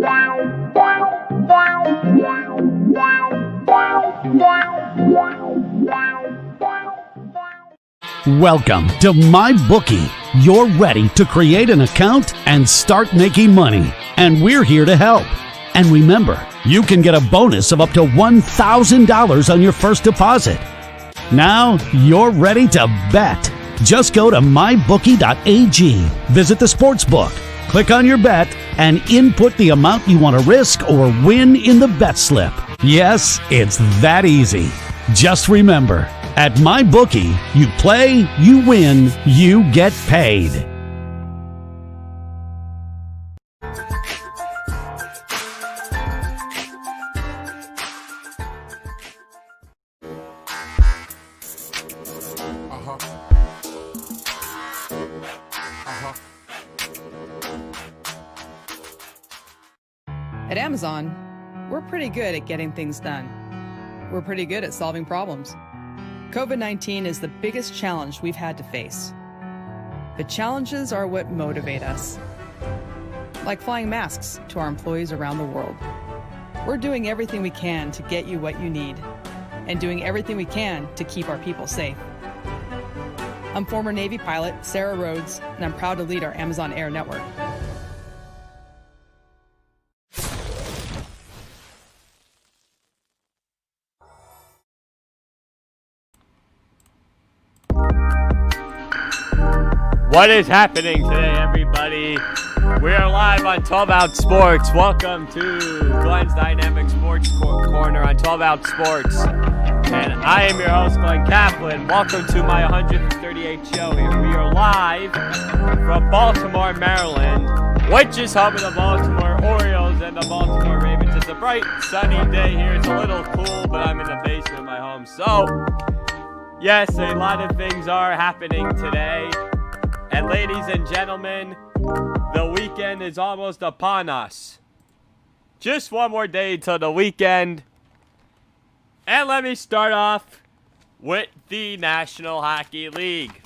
Welcome to MyBookie. You're ready to create an account and start making money, and we're here to help. And remember, you can get a bonus of up to $1,000 on your first deposit. Now you're ready to bet. Just go to mybookie.ag, visit the sportsbook, click on your bet, and input the amount you want to risk or win in the bet slip. Yes, it's that easy. Just remember, at MyBookie, you play, you win, you get paid. At Amazon, we're pretty good at getting things done. We're pretty good at solving problems. COVID-19 is the biggest challenge we've had to face. But challenges are what motivate us. Like flying masks to our employees around the world. We're doing everything we can to get you what you need, and doing everything we can to keep our people safe. I'm former Navy pilot Sarah Rhodes, and I'm proud to lead our Amazon Air network. What is happening today, everybody? We are live on 12 Out Sports. Welcome to Glenn's Dynamic Sports Corner on 12 Out Sports. And I am your host, Glenn Kaplan. Welcome to my 138th show here. We are live from Baltimore, Maryland, which is home of the Baltimore Orioles and the Baltimore Ravens. It's a bright, sunny day here. It's a little cool, but I'm in the basement of my home. So, yes, a lot of things are happening today. And ladies and gentlemen, the weekend is almost upon us. Just one more day till the weekend. And let me start off with the National Hockey League.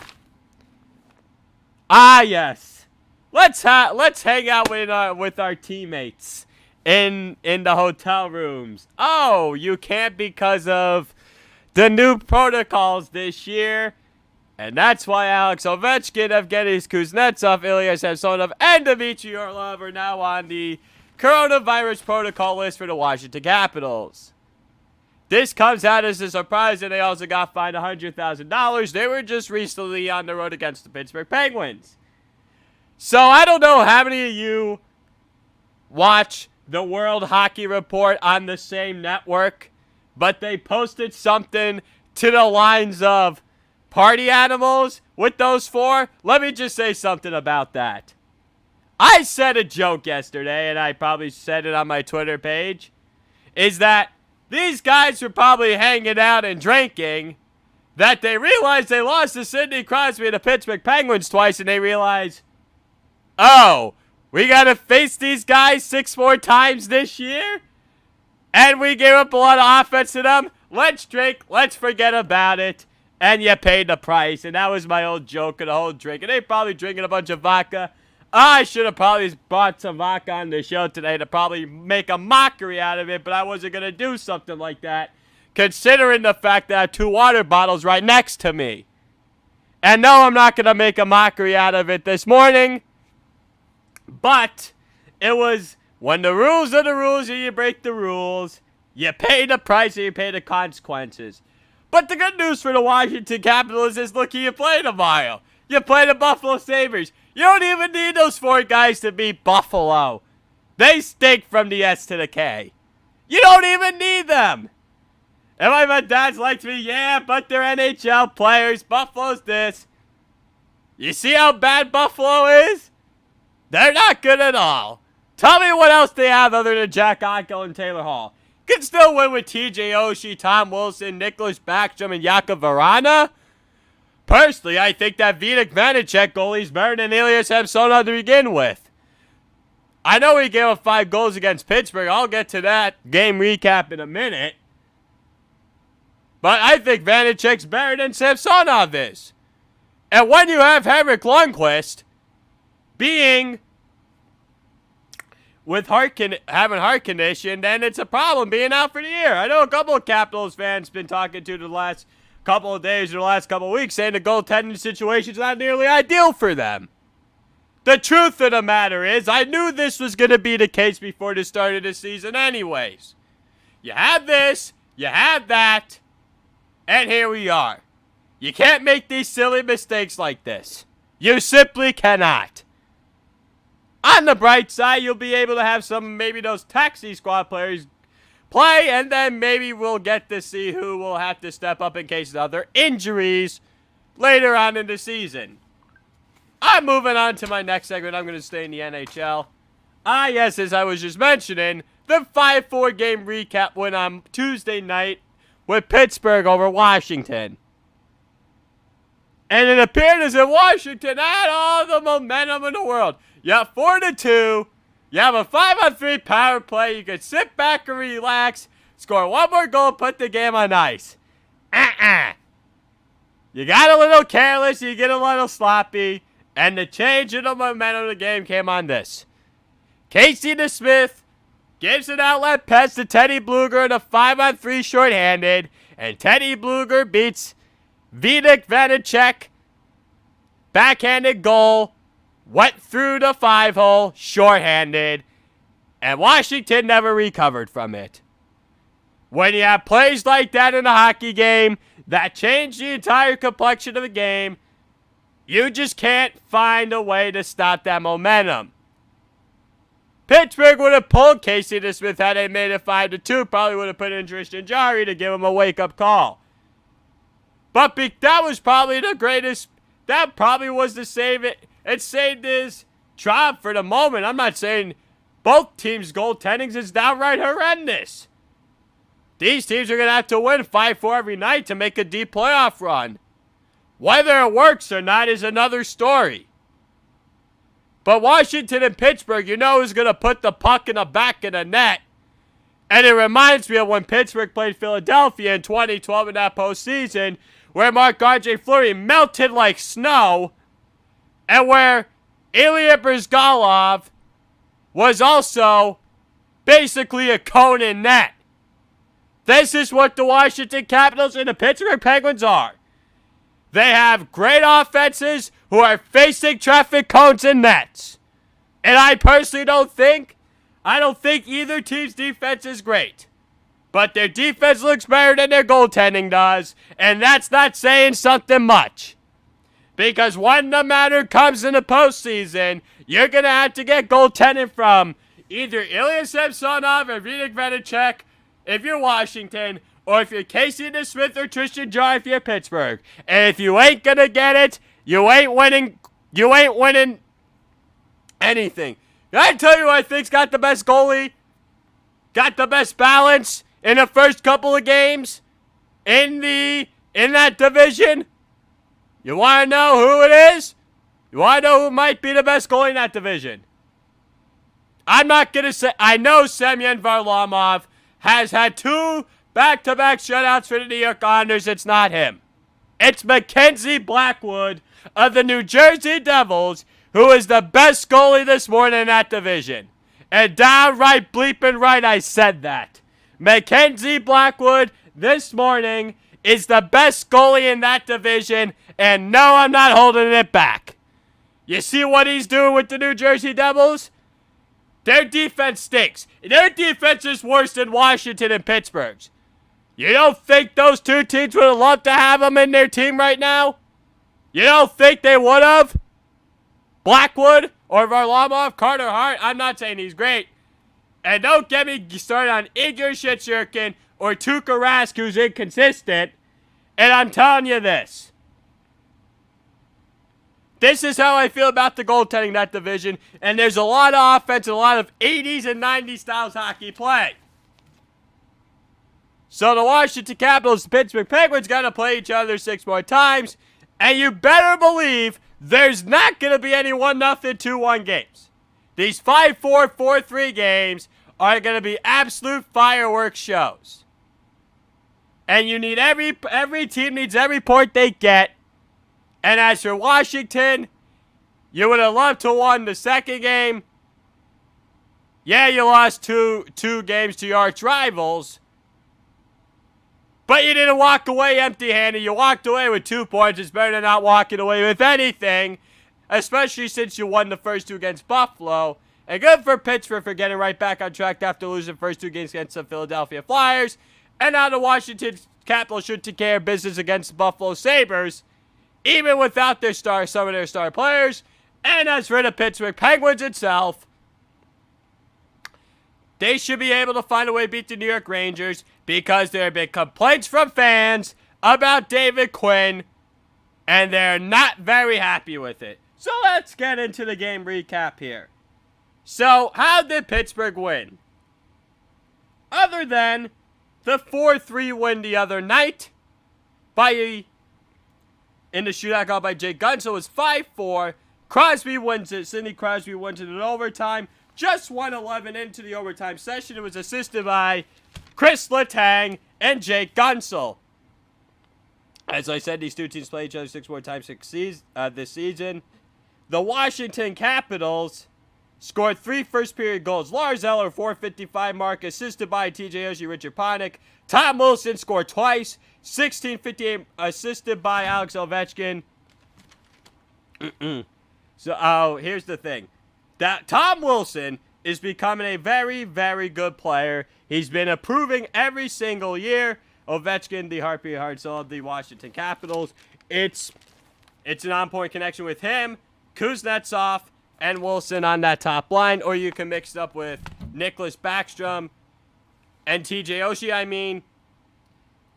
Ah, yes. Let's hang out with our teammates in the hotel rooms. Oh, you can't because of the new protocols this year. And that's why Alex Ovechkin, Evgeny Kuznetsov, Ilya Samsonov, and Dmitry Orlov are now on the coronavirus protocol list for the Washington Capitals. This comes out as a surprise, and they also got fined $100,000. They were just recently on the road against the Pittsburgh Penguins. So I don't know how many of you watch the World Hockey Report on the same network, but they posted something to the lines of, party animals with those four? Let me just say something about that. I said a joke yesterday, and I probably said it on my Twitter page, is that these guys were probably hanging out and drinking, that they realized they lost to Sidney Crosby and the Pittsburgh Penguins twice, and they realized, oh, we got to face these guys 6 more times this year? And we gave up a lot of offense to them? Let's drink, let's forget about it. And you paid the price. And that was my old joke of the whole drink. And they probably drinking a bunch of vodka. I should have probably bought some vodka on the show today to probably make a mockery out of it. But I wasn't going to do something like that, considering the fact that I have 2 water bottles right next to me. And no, I'm not going to make a mockery out of it this morning. But it was when the rules are the rules and you break the rules, you pay the price and you pay the consequences. But the good news for the Washington Capitals is, look who you play tomorrow. You play the Buffalo Sabres. You don't even need those 4 guys to beat Buffalo. They stink from the S to the K. You don't even need them. And my dad's like to me, yeah, but they're NHL players. Buffalo's this. You see how bad Buffalo is? They're not good at all. Tell me what else they have other than Jack Eichel and Taylor Hall. Could still win with TJ Oshie, Tom Wilson, Nicholas Backstrom, and Jakub Vrana. Personally, I think that Vitek Vanacek goalie's better than Ilya Samsonov to begin with. I know he gave up 5 goals against Pittsburgh. I'll get to that game recap in a minute. But I think Vanacek's better than Samsonov is. And when you have Henrik Lundqvist being with having heart condition, then it's a problem being out for the year. I know a couple of Capitals fans been talking to the last couple of days or the last couple of weeks saying the goaltending situation's not nearly ideal for them. The truth of the matter is, I knew this was going to be the case before the start of the season anyways. You have this, you have that, and here we are. You can't make these silly mistakes like this. You simply cannot. On the bright side, you'll be able to have maybe those taxi squad players play, and then maybe we'll get to see who will have to step up in case of other injuries later on in the season. I'm moving on to my next segment. I'm going to stay in the NHL. Yes, as I was just mentioning, the 5-4 game recap went on Tuesday night with Pittsburgh over Washington. And it appeared as if Washington had all the momentum in the world. You have 4-2. You have a 5-on-3 power play. You can sit back and relax, score one more goal, put the game on ice. You got a little careless. You get a little sloppy. And the change in the momentum of the game came on this. Casey DeSmith gives an outlet pass to Teddy Bluger in a 5-on-3 shorthanded. And Teddy Bluger beats Vitek Vanacek. Backhanded goal. Went through the 5-hole, shorthanded. And Washington never recovered from it. When you have plays like that in a hockey game that change the entire complexion of the game, you just can't find a way to stop that momentum. Pittsburgh would have pulled Casey DeSmith had they made it 5-2. Probably would have put in Tristan Jarry to give him a wake-up call. But that was probably the greatest. That probably was the save. It saved his job for the moment. I'm not saying both teams' goaltending is downright horrendous. These teams are going to have to win 5-4 every night to make a deep playoff run. Whether it works or not is another story. But Washington and Pittsburgh, you know who's going to put the puck in the back of the net. And it reminds me of when Pittsburgh played Philadelphia in 2012 in that postseason, where Marc-Andre Fleury melted like snow, and where Ilya Bryzgalov was also basically a cone in net. This is what the Washington Capitals and the Pittsburgh Penguins are. They have great offenses who are facing traffic cones and nets. And I personally don't think either team's defense is great. But their defense looks better than their goaltending does. And that's not saying something much. Because when the matter comes in the postseason, you're going to have to get goaltending from either Ilya Samsonov or Vitek Vanacek if you're Washington, or if you're Casey DeSmith or Tristan Jarry if you're Pittsburgh. And if you ain't going to get it, you ain't winning anything. Can I tell you who I think's got the best goalie? Got the best balance in the first couple of games in that division? You want to know who it is? You want to know who might be the best goalie in that division? I'm not going to say. I know Semyon Varlamov has had 2 back-to-back shutouts for the New York Islanders. It's not him. It's Mackenzie Blackwood of the New Jersey Devils, who is the best goalie this morning in that division. And downright bleeping right, I said that. Mackenzie Blackwood this morning is the best goalie in that division, and no, I'm not holding it back. You see what he's doing with the New Jersey Devils? Their defense stinks. Their defense is worse than Washington and Pittsburgh's. You don't think those two teams would have loved to have him in their team right now? You don't think they would have? Blackwood or Varlamov, Carter Hart, I'm not saying he's great. And don't get me started on Igor Shesterkin or Tuukka Rask, who's inconsistent. And I'm telling you this. This is how I feel about the goaltending in that division. And there's a lot of offense and a lot of 80s and 90s styles hockey play. So the Washington Capitals and Pittsburgh Penguins got to play each other 6 more times. And you better believe there's not going to be any 1-0, 2-1 games. These 5-4, 4-3 games are going to be absolute fireworks shows. And you need every team needs every point they get. And as for Washington, you would have loved to have won the second game. Yeah, you lost two games to your arch rivals, but you didn't walk away empty-handed. You walked away with 2 points. It's better than not walking away with anything, especially since you won the first 2 against Buffalo. And good for Pittsburgh for getting right back on track after losing the first 2 games against the Philadelphia Flyers. And now the Washington Capitals should take care of business against the Buffalo Sabres, even without some of their star players. And as for the Pittsburgh Penguins itself, they should be able to find a way to beat the New York Rangers because there have been complaints from fans about David Quinn, and they're not very happy with it. So let's get into the game recap here. So, how did Pittsburgh win? Other than the 4-3 win the other night in the shootout called by Jake Gunsel, was 5-4. Crosby wins it. Sidney Crosby wins it in overtime. Just 1:11 into the overtime session. It was assisted by Chris Letang and Jake Gunsel. As I said, these two teams play each other 6 more times this season. The Washington Capitals scored 3 first-period goals. Lars Eller, 4:55 mark, assisted by TJ Oshie, Richard Panik. Tom Wilson scored twice, 16:58, assisted by Alex Ovechkin. So, here's the thing. That Tom Wilson is becoming a very, very good player. He's been improving every single year. Ovechkin, the heartbeat heart soul of the Washington Capitals. It's an on-point connection with him, Kuznetsov, and Wilson on that top line. Or you can mix it up with Nicholas Backstrom and TJ Oshie.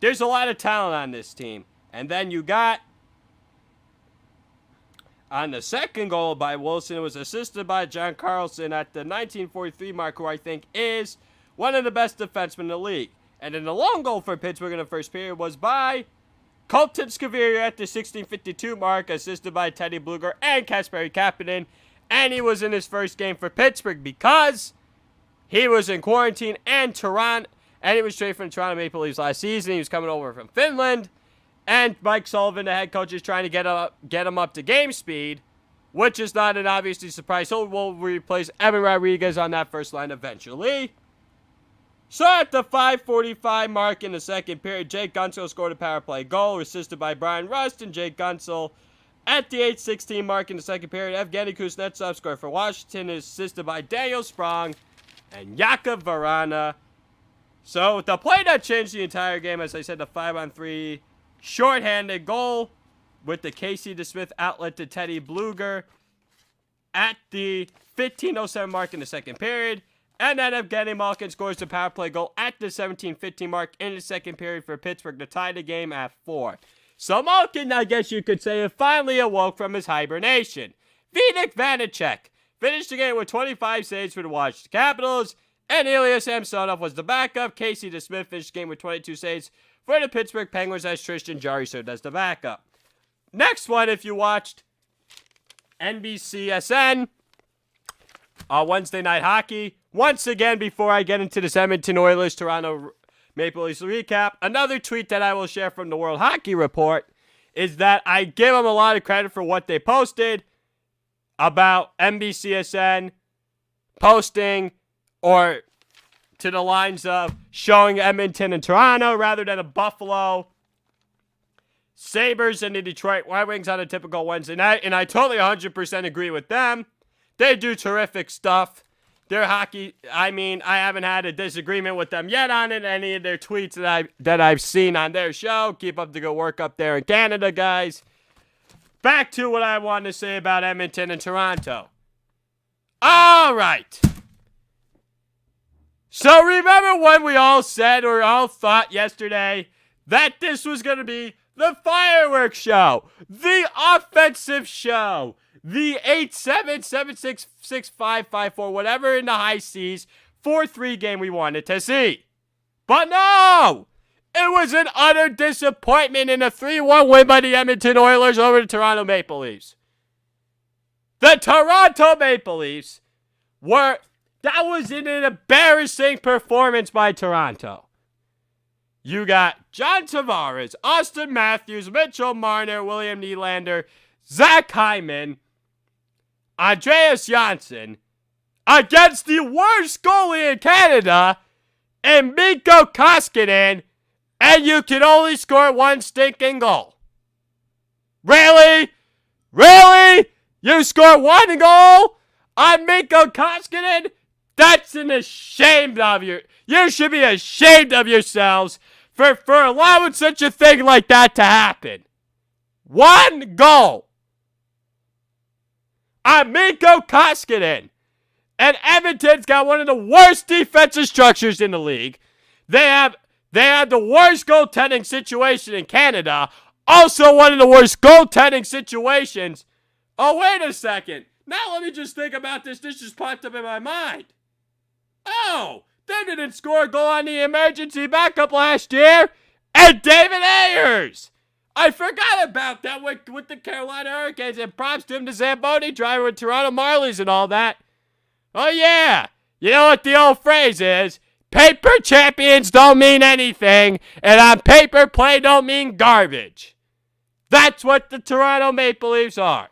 There's a lot of talent on this team. And then you got, on the second goal by Wilson, it was assisted by John Carlson at the 1943 mark, who I think is one of the best defensemen in the league. And then the long goal for Pittsburgh in the first period was by Colton Scaviri at the 16:52 mark, assisted by Teddy Bluger and Kasperi Kapanen. And he was in his first game for Pittsburgh because he was in quarantine and he was straight from the Toronto Maple Leafs last season. He was coming over from Finland. And Mike Sullivan, the head coach, is trying to get him up to game speed, which is not an obviously surprise. He will replace Evan Rodriguez on that first line eventually. So at the 5:45 mark in the second period, Jake Gunsel scored a power play goal, assisted by Brian Rust and Jake Gunsel. At the 8:16 mark in the second period, Evgeny Kuznetsov scored for Washington, assisted by Daniel Sprong and Jakub Vrana. So the play that changed the entire game, as I said, the 5-on-3 shorthanded goal with the Casey DeSmith outlet to Teddy Bluger at the 15:07 mark in the second period. And then Evgeny Malkin scores the power play goal at the 17:15 mark in the second period for Pittsburgh to tie the game at 4. So Malkin, I guess you could say, finally awoke from his hibernation. Vitek Vanacek finished the game with 25 saves for the Washington Capitals, and Ilya Samsonov was the backup. Casey DeSmith finished the game with 22 saves for the Pittsburgh Penguins, as Tristan Jarry served as the backup. Next one, if you watched NBCSN Wednesday Night Hockey, once again, before I get into the Edmonton Oilers Toronto Maple Leafs recap, another tweet that I will share from the World Hockey Report is that I give them a lot of credit for what they posted about NBCSN posting or to the lines of showing Edmonton and Toronto rather than a Buffalo Sabres and the Detroit Red Wings on a typical Wednesday night. And I totally 100% agree with them. They do terrific stuff. Their hockey, I haven't had a disagreement with them yet on it. Any of their tweets that I've seen on their show. Keep up the good work up there in Canada, guys. Back to what I wanted to say about Edmonton and Toronto. All right. So remember when we all said or all thought yesterday that this was going to be the fireworks show, the offensive show, the 8-7, 7-6, 6-5, 5-4, whatever in the high seas, 4-3 game we wanted to see. But no! It was an utter disappointment in a 3-1 win by the Edmonton Oilers over the Toronto Maple Leafs. The Toronto Maple Leafs that was an embarrassing performance by Toronto. You got John Tavares, Austin Matthews, Mitchell Marner, William Nylander, Zach Hyman, Andreas Janssen, against the worst goalie in Canada and Mikko Koskinen, and you can only score one stinking goal. Really? Really? You score one goal on Mikko Koskinen? That's an ashamed of you. You should be ashamed of yourselves for allowing such a thing like that to happen. One goal on Mikko Koskinen. And Edmonton's got one of the worst defensive structures in the league. They have the worst goaltending situation in Canada. Also one of the worst goaltending situations. Oh, wait a second. Now let me just think about this. This just popped up in my mind. Oh, they didn't score a goal on the emergency backup last year. And David Ayers. I forgot about that with the Carolina Hurricanes. And props to him, to Zamboni, driver with Toronto Marlies and all that. Oh, yeah. You know what the old phrase is? Paper champions don't mean anything, and on paper, play don't mean garbage. That's what the Toronto Maple Leafs are.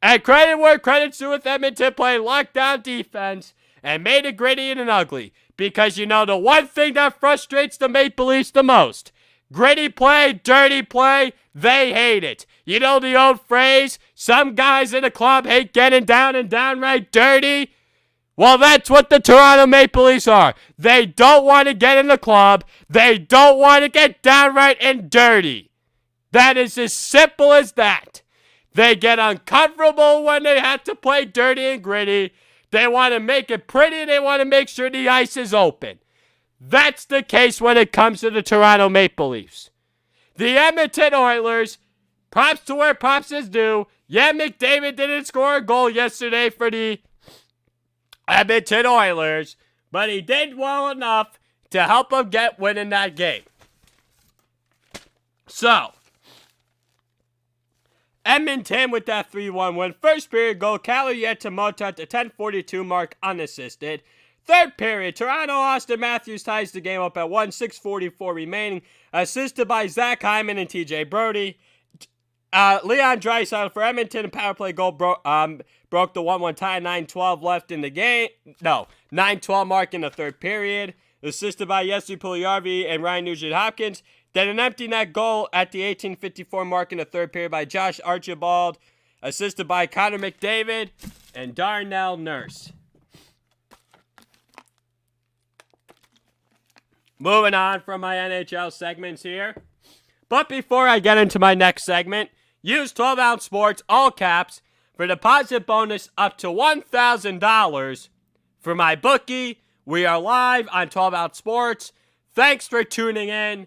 And credit where credit's due with Edmonton playing lockdown defense and made it gritty and ugly. Because you know the one thing that frustrates the Maple Leafs the most, gritty play, dirty play, they hate it. You know the old phrase, some guys in the club hate getting down and downright dirty? Well, that's what the Toronto Maple Leafs are. They don't want to get in the club. They don't want to get downright and dirty. That is as simple as that. They get uncomfortable when they have to play dirty and gritty. They want to make it pretty. They want to make sure the ice is open. That's the case when it comes to the Toronto Maple Leafs. The Edmonton Oilers, props to where props is due. Yeah, McDavid didn't score a goal yesterday for the Edmonton Oilers, but he did well enough to help them get winning that game. So, Edmonton with that 3-1 win. First period goal, Calumet to Mota at the 10:42 mark unassisted. Third period, Toronto, Austin Matthews ties the game up at 1:6:44 remaining, assisted by Zach Hyman and TJ Brody. Leon Draisaitl for Edmonton, power play goal broke the 1-1 tie, 9:12 left in the game. No, 9:12 mark in the third period. Assisted by Jesse Puljujarvi and Ryan Nugent-Hopkins. Then an empty net goal at the 18:54 mark in the third period by Josh Archibald. Assisted by Connor McDavid and Darnell Nurse. Moving on from my NHL segments here. But before I get into my next segment, use 12-ounce sports, all caps, for deposit bonus up to $1,000 for my bookie. We are live on 12-ounce sports. Thanks for tuning in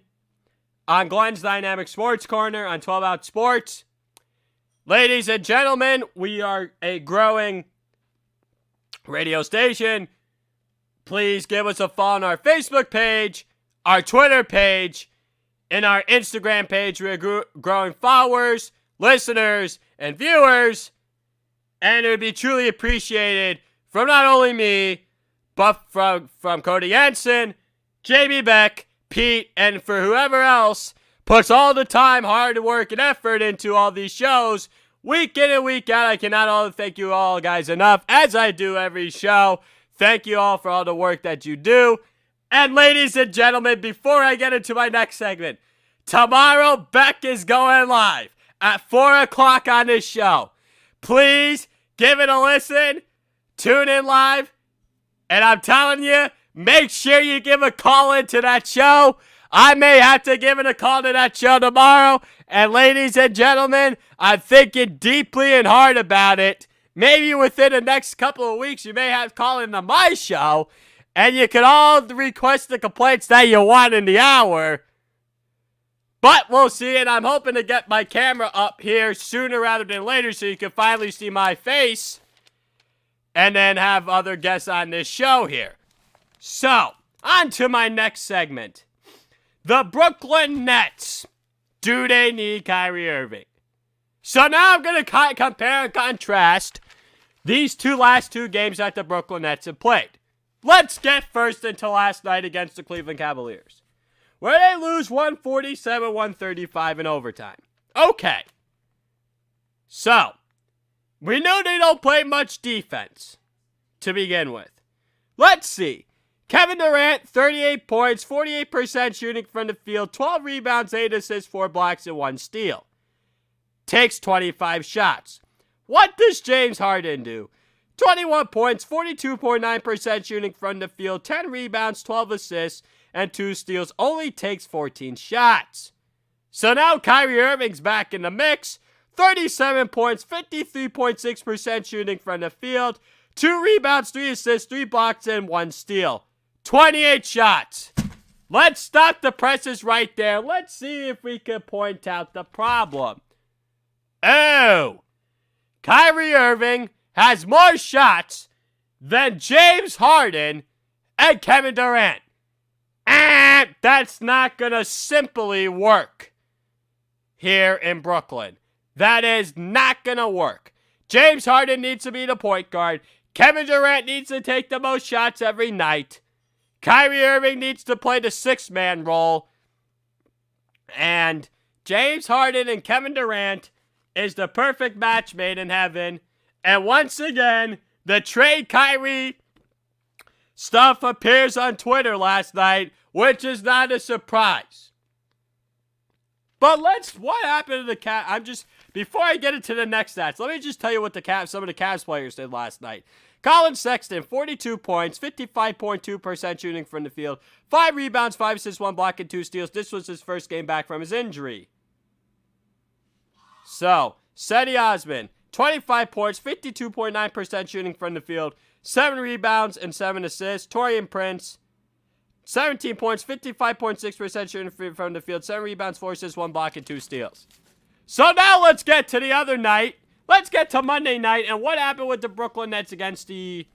on Glenn's Dynamic Sports Corner on 12-ounce sports. Ladies and gentlemen, we are a growing radio station. Please give us a follow on our Facebook page, our Twitter page, and our Instagram page. We're growing followers, listeners, and viewers. And it would be truly appreciated from not only me, but from Cody Jensen, JB Beck, Pete, and for whoever else puts all the time, hard work, and effort into all these shows, week in and week out. I cannot thank you all guys enough, as I do every show. Thank you all for all the work that you do. And ladies and gentlemen, before I get into my next segment, tomorrow Beck is going live at 4 o'clock on this show. Please give it a listen. Tune in live. And I'm telling you, make sure you give a call into that show. I may have to give it a call to that show tomorrow. And ladies and gentlemen, I'm thinking deeply and hard about it. Maybe within the next couple of weeks, you may have to call into my show. And you can all request the complaints that you want in the hour. But we'll see. And I'm hoping to get my camera up here sooner rather than later so you can finally see my face. And then have other guests on this show here. So, on to my next segment. The Brooklyn Nets. Do they need Kyrie Irving? So now I'm going to compare and contrast these last two games that the Brooklyn Nets have played. Let's get first into last night against the Cleveland Cavaliers, where they lose 147-135 in overtime. Okay. So, we know they don't play much defense. to begin with. Let's see. Kevin Durant, 38 points, 48% shooting from the field, 12 rebounds, 8 assists, 4 blocks, and 1 steal. Takes 25 shots. What does James Harden do? 21 points, 42.9% shooting from the field, 10 rebounds, 12 assists, and 2 steals. Only takes 14 shots. So now Kyrie Irving's back in the mix. 37 points, 53.6% shooting from the field, 2 rebounds, 3 assists, 3 blocks, and 1 steal. 28 shots. Let's stop the presses right there. Let's see if we can point out the problem. Oh, Kyrie Irving has more shots than James Harden and Kevin Durant. And that's not going to simply work here in Brooklyn. That is not going to work. James Harden needs to be the point guard. Kevin Durant needs to take the most shots every night. Kyrie Irving needs to play the six-man role. And James Harden and Kevin Durant is the perfect match made in heaven. And once again, the trade Kyrie stuff appears on Twitter last night, which is not a surprise. But what happened to the Cavs? Before I get into the next stats, let me just tell you what some of the Cavs players did last night. Colin Sexton, 42 points, 55.2% shooting from the field, 5 rebounds, 5 assists, 1 block, and 2 steals. This was his first game back from his injury. So, Cedi Osman, 25 points, 52.9% shooting from the field, 7 rebounds, and 7 assists. Taurean Prince, 17 points, 55.6% shooting from the field, 7 rebounds, 4 assists, 1 block, and 2 steals. So now let's get to the other night. Let's get to Monday night and what happened with the Brooklyn Nets against the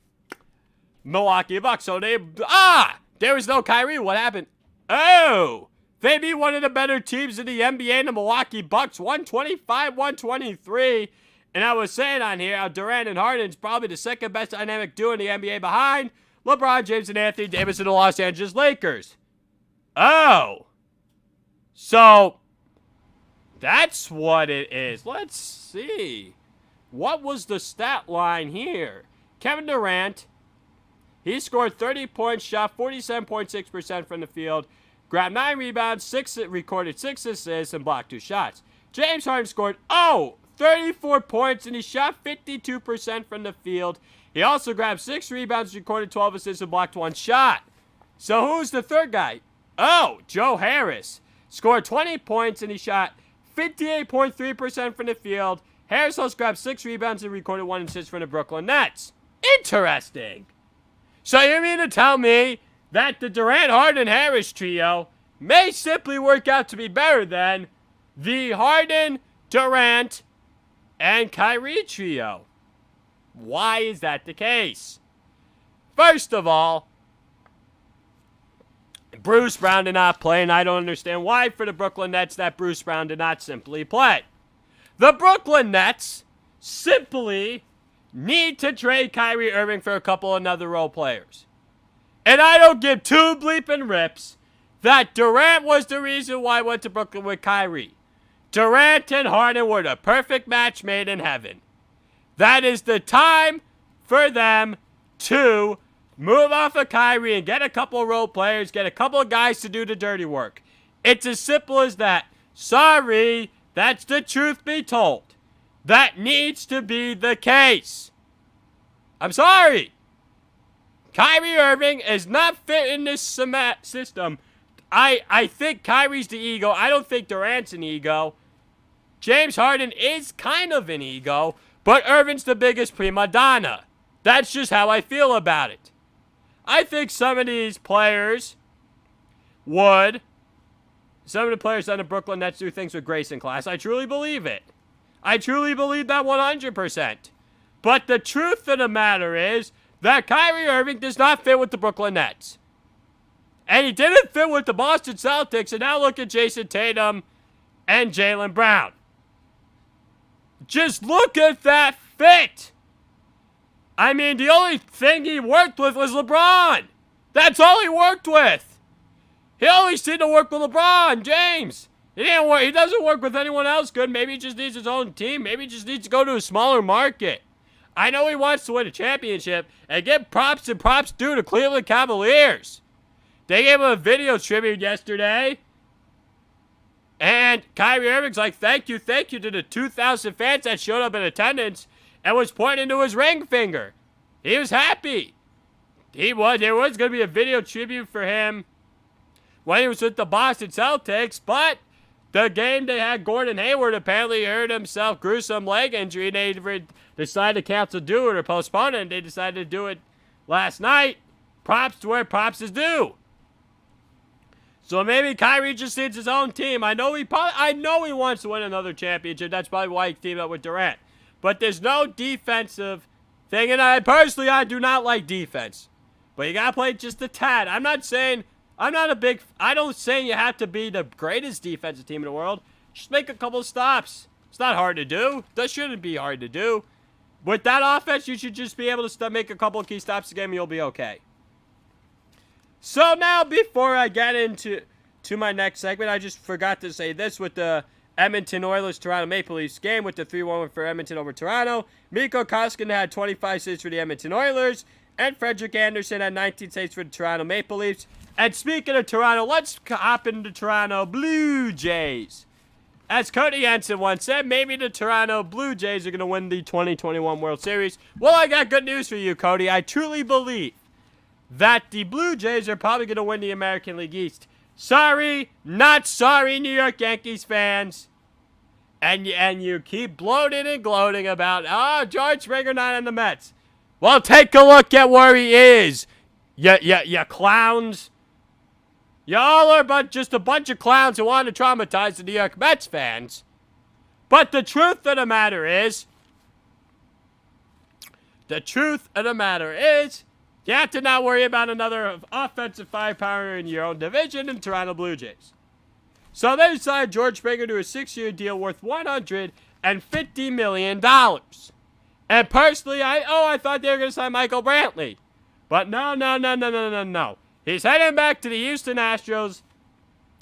Milwaukee Bucks. So there was no Kyrie. What happened? Oh, they beat one of the better teams in the NBA, the Milwaukee Bucks, 125-123. And I was saying on here how Durant and Harden's probably the second best dynamic duo in the NBA behind LeBron James and Anthony Davis in the Los Angeles Lakers. Oh. So that's what it is. Let's see. What was the stat line here? Kevin Durant, he scored 30 points, shot 47.6% from the field, grabbed 9 rebounds, recorded 6 assists, and blocked 2 shots. James Harden scored, 34 points, and he shot 52% from the field. He also grabbed 6 rebounds, recorded 12 assists, and blocked 1 shot. So who's the third guy? Joe Harris. Scored 20 points, and he shot 58.3% from the field. Harris also grabbed 6 rebounds and recorded 1 assist from the Brooklyn Nets. Interesting. So you mean to tell me that the Durant-Harden-Harris trio may simply work out to be better than the Harden, Durant, and Kyrie trio? Why is that the case? First of all, Bruce Brown did not play, and I don't understand why for the Brooklyn Nets that Bruce Brown did not simply play. The Brooklyn Nets simply need to trade Kyrie Irving for a couple of other role players. And I don't give 2 bleeping rips that Durant was the reason why I went to Brooklyn with Kyrie. Durant and Harden were the perfect match made in heaven. That is the time for them to move off of Kyrie and get a couple of role players, get a couple of guys to do the dirty work. It's as simple as that. Sorry, that's the truth be told. That needs to be the case. I'm sorry. Kyrie Irving is not fit in this system. I think Kyrie's the ego. I don't think Durant's an ego. James Harden is kind of an ego, but Irving's the biggest prima donna. That's just how I feel about it. I think some of these players some of the players on the Brooklyn Nets do things with grace and class. I truly believe it. I truly believe that 100%. But the truth of the matter is that Kyrie Irving does not fit with the Brooklyn Nets. And he didn't fit with the Boston Celtics, and now look at Jason Tatum and Jaylen Brown. Just look at that fit. I mean, the only thing he worked with was LeBron. That's all he worked with. He always seemed to work with LeBron James. He doesn't work with anyone else good. Maybe he just needs his own team. Maybe he just needs to go to a smaller market. I know he wants to win a championship, and give props and props due to Cleveland Cavaliers. They gave him a video tribute yesterday. And Kyrie Irving's like, thank you to the 2,000 fans that showed up in attendance and was pointing to his ring finger. He was happy. There was going to be a video tribute for him when he was with the Boston Celtics, but the game they had Gordon Hayward apparently hurt himself, gruesome leg injury, and they decided to cancel do it or postpone it, and they decided to do it last night. Props to where props is due. So maybe Kyrie just needs his own team. I know he wants to win another championship. That's probably why he teamed up with Durant. But there's no defensive thing, and I do not like defense. But you gotta play just a tad. I don't say you have to be the greatest defensive team in the world. Just make a couple of stops. It's not hard to do. That shouldn't be hard to do. With that offense, you should just be able to make a couple of key stops a game, and you'll be okay. So now, before I get into my next segment, I just forgot to say this with the Edmonton Oilers-Toronto Maple Leafs game with the 3-1 win for Edmonton over Toronto. Mikko Koskinen had 25 saves for the Edmonton Oilers, and Frederik Andersen had 19 saves for the Toronto Maple Leafs. And speaking of Toronto, let's hop into Toronto Blue Jays. As Cody Jensen once said, maybe the Toronto Blue Jays are going to win the 2021 World Series. Well, I got good news for you, Cody. I truly believe that the Blue Jays are probably going to win the American League East. Sorry, not sorry, New York Yankees fans. And you keep bloating and gloating about, George Springer not in the Mets. Well, take a look at where he is, you clowns. Y'all are just a bunch of clowns who want to traumatize the New York Mets fans. But the truth of the matter is, you have to not worry about another offensive firepower in your own division in Toronto Blue Jays. So they signed George Springer to a 6-year deal worth $150 million. And personally, I thought they were going to sign Michael Brantley. But no. He's heading back to the Houston Astros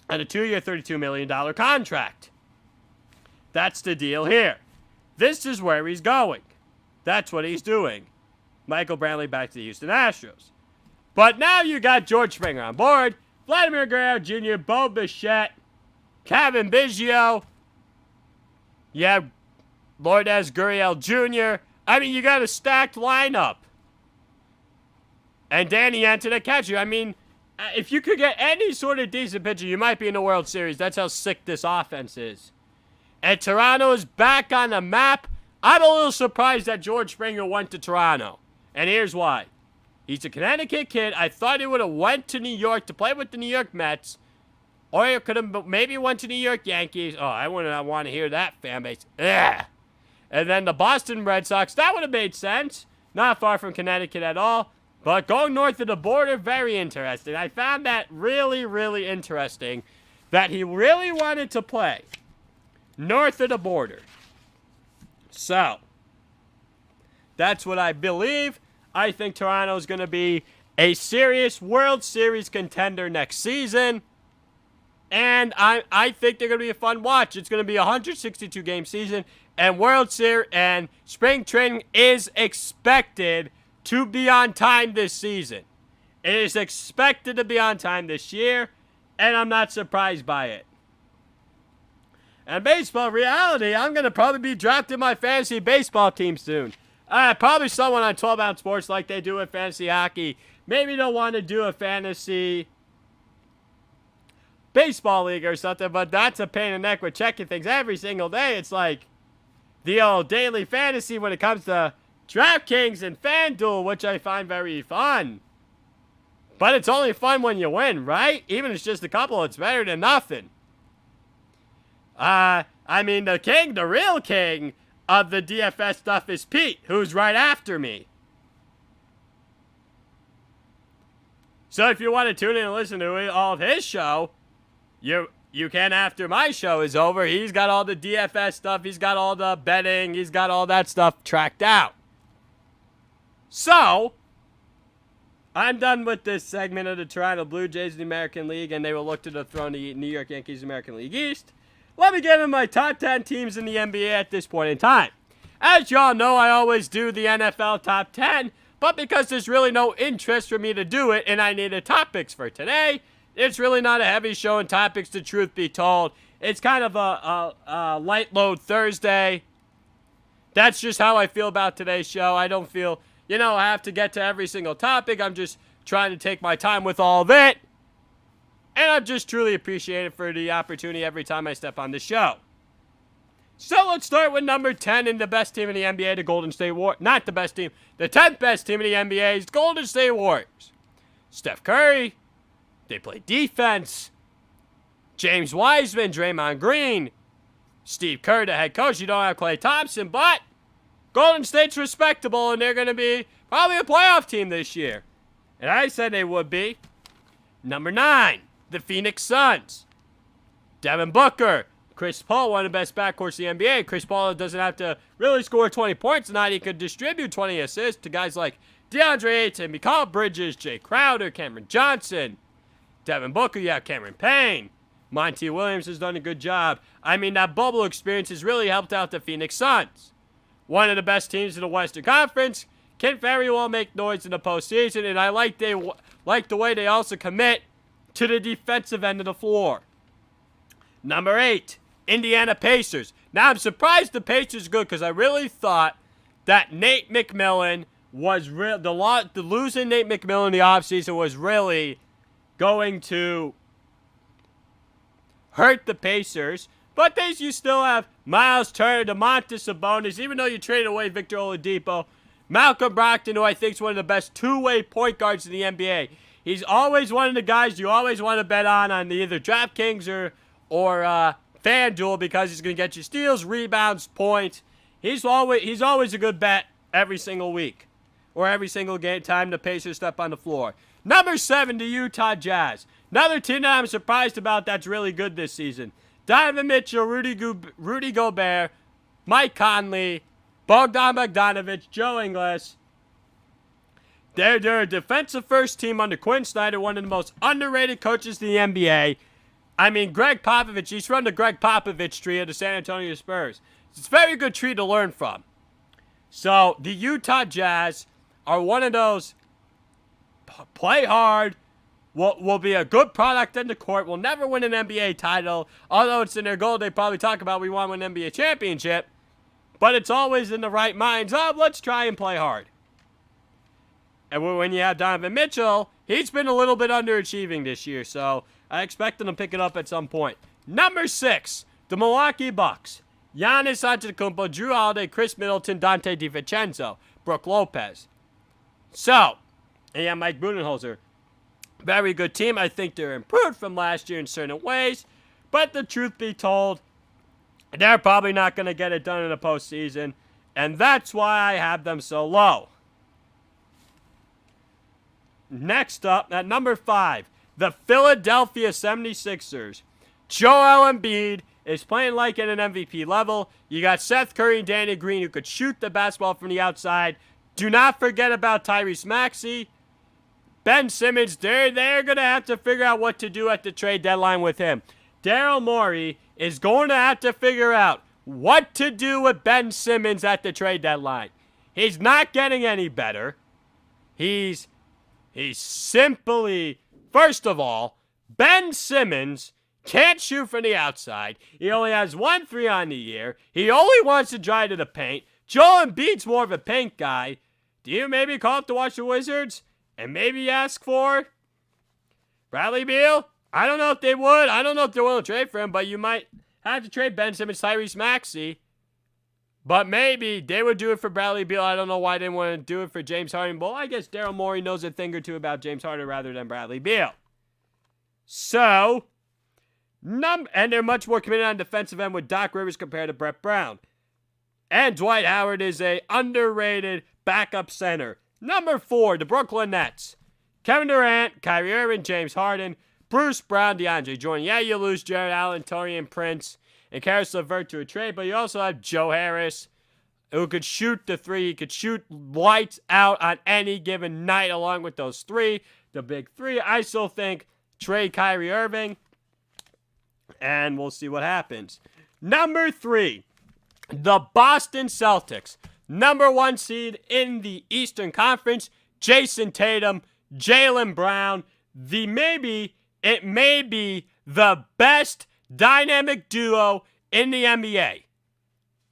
on a 2-year, $32 million contract. That's the deal here. This is where he's going. That's what he's doing. Michael Brantley back to the Houston Astros. But now you got George Springer on board, Vladimir Guerrero Jr., Bo Bichette, Kevin Biggio, Lourdes Gurriel Jr. I mean, you got a stacked lineup. And Danny Jansen at catcher. I mean, if you could get any sort of decent pitcher, you might be in the World Series. That's how sick this offense is. And Toronto is back on the map. I'm a little surprised that George Springer went to Toronto. And here's why. He's a Connecticut kid. I thought he would have went to New York to play with the New York Mets. Or he could have maybe went to New York Yankees. Oh, I would not want to hear that fan base. Ugh. And then the Boston Red Sox. That would have made sense. Not far from Connecticut at all. But going north of the border, very interesting. I found that really, really interesting. That he really wanted to play north of the border. So, that's what I believe. I think Toronto is going to be a serious World Series contender next season. And I think they're going to be a fun watch. It's going to be a 162-game season. And World Series and spring training is expected to be on time this season. It is expected to be on time this year. And I'm not surprised by it. And baseball reality, I'm going to probably be drafting my fantasy baseball team soon. Probably someone on 12-ounce sports like they do with fantasy hockey. Maybe they'll want to do a fantasy baseball league or something, but that's a pain in the neck with checking things every single day. It's like the old daily fantasy when it comes to DraftKings and FanDuel, which I find very fun. But it's only fun when you win, right? Even if it's just a couple, it's better than nothing. I mean, the real king of the DFS stuff is Pete, who's right after me. So if you want to tune in and listen to all of his show, you can after my show is over. He's got all the DFS stuff. He's got all the betting. He's got all that stuff tracked out. So, I'm done with this segment of the Toronto Blue Jays in the American League, and they will look to dethrone the New York Yankees American League East. Let me get into my top 10 teams in the NBA at this point in time. As y'all know, I always do the NFL Top 10, but because there's really no interest for me to do it and I needed topics for today, it's really not a heavy show in topics, the truth be told. It's kind of a light load Thursday. That's just how I feel about today's show. I don't feel, I have to get to every single topic. I'm just trying to take my time with all of it. And I'm just truly appreciative for the opportunity every time I step on the show. So let's start with number 10 in the best team in the NBA, the Golden State Warriors. Not the best team. The 10th best team in the NBA is Golden State Warriors. Steph Curry. They play defense. James Wiseman, Draymond Green, Steve Kerr, the head coach. You don't have Klay Thompson, but Golden State's respectable, and they're going to be probably a playoff team this year. And I said they would be. Number 9, the Phoenix Suns. Devin Booker, Chris Paul, one of the best backcourts in the NBA. Chris Paul doesn't have to really score 20 points tonight. He could distribute 20 assists to guys like DeAndre Ayton, Mikal Bridges, Jay Crowder, Cameron Johnson. Devin Booker, you have Cameron Payne. Monty Williams has done a good job. I mean, that bubble experience has really helped out the Phoenix Suns. One of the best teams in the Western Conference. Can very well make noise in the postseason, and I like the way they also commit to the defensive end of the floor. Number 8, Indiana Pacers. Now, I'm surprised the Pacers are good because I really thought that Nate McMillan was the losing Nate McMillan in the offseason was really going to hurt the Pacers, but you still have Miles Turner, Domantas Sabonis, even though you traded away Victor Oladipo, Malcolm Brogdon, who I think is one of the best two-way point guards in the NBA. He's always one of the guys you always want to bet on either DraftKings or FanDuel because he's going to get you steals, rebounds, points. He's always a good bet every single week or every single game time the Pacers step on the floor. Number 7, the Utah Jazz. Another team that I'm surprised about that's really good this season. Donovan Mitchell, Rudy Gobert, Mike Conley, Bogdan Bogdanovic, Joe Ingles. They're a defensive first team under Quinn Snyder, one of the most underrated coaches in the NBA. I mean, Greg Popovich, he's from the Greg Popovich tree of the San Antonio Spurs. It's a very good tree to learn from. So, the Utah Jazz are one of those play hard, will be a good product in the court, will never win an NBA title, although it's in their goal they probably talk about we want to win an NBA championship, but it's always in the right minds of let's try and play hard. And when you have Donovan Mitchell, he's been a little bit underachieving this year, so I expect him to pick it up at some point. Number 6, the Milwaukee Bucks. Giannis Antetokounmpo, Drew Holiday, Chris Middleton, Dante DiVincenzo, Brook Lopez. So, and yeah, Mike Budenholzer. Very good team. I think they're improved from last year in certain ways. But the truth be told, they're probably not going to get it done in the postseason. And that's why I have them so low. Next up, at number 5, the Philadelphia 76ers. Joel Embiid is playing like at an MVP level. You got Seth Curry and Danny Green who could shoot the basketball from the outside. Do not forget about Tyrese Maxey. Ben Simmons, they're going to have to figure out what to do at the trade deadline with him. Daryl Morey is going to have to figure out what to do with Ben Simmons at the trade deadline. He's not getting any better. He's simply, first of all, Ben Simmons can't shoot from the outside. He only has 1 3 on the year. He only wants to drive to the paint. Joel Embiid's more of a paint guy. Do you maybe call up to watch the Wizards? And maybe ask for Bradley Beal? I don't know if they would. I don't know if they're willing to trade for him, but you might have to trade Ben Simmons, Tyrese Maxey. But maybe they would do it for Bradley Beal. I don't know why they didn't want to do it for James Harden. Well, I guess Daryl Morey knows a thing or two about James Harden rather than Bradley Beal. So, and they're much more committed on defensive end with Doc Rivers compared to Brett Brown. And Dwight Howard is a underrated backup center. Number 4, the Brooklyn Nets. Kevin Durant, Kyrie Irving, James Harden, Bruce Brown, DeAndre Jordan. Yeah, you lose Jared Allen, Taurean Prince, and Karis LeVert to a trade, but you also have Joe Harris, who could shoot the 3. He could shoot lights out on any given night along with those 3. The big 3. I still think trade Kyrie Irving, and we'll see what happens. Number 3, the Boston Celtics, number 1 seed in the Eastern Conference, Jason Tatum, Jaylen Brown, it may be the best dynamic duo in the NBA.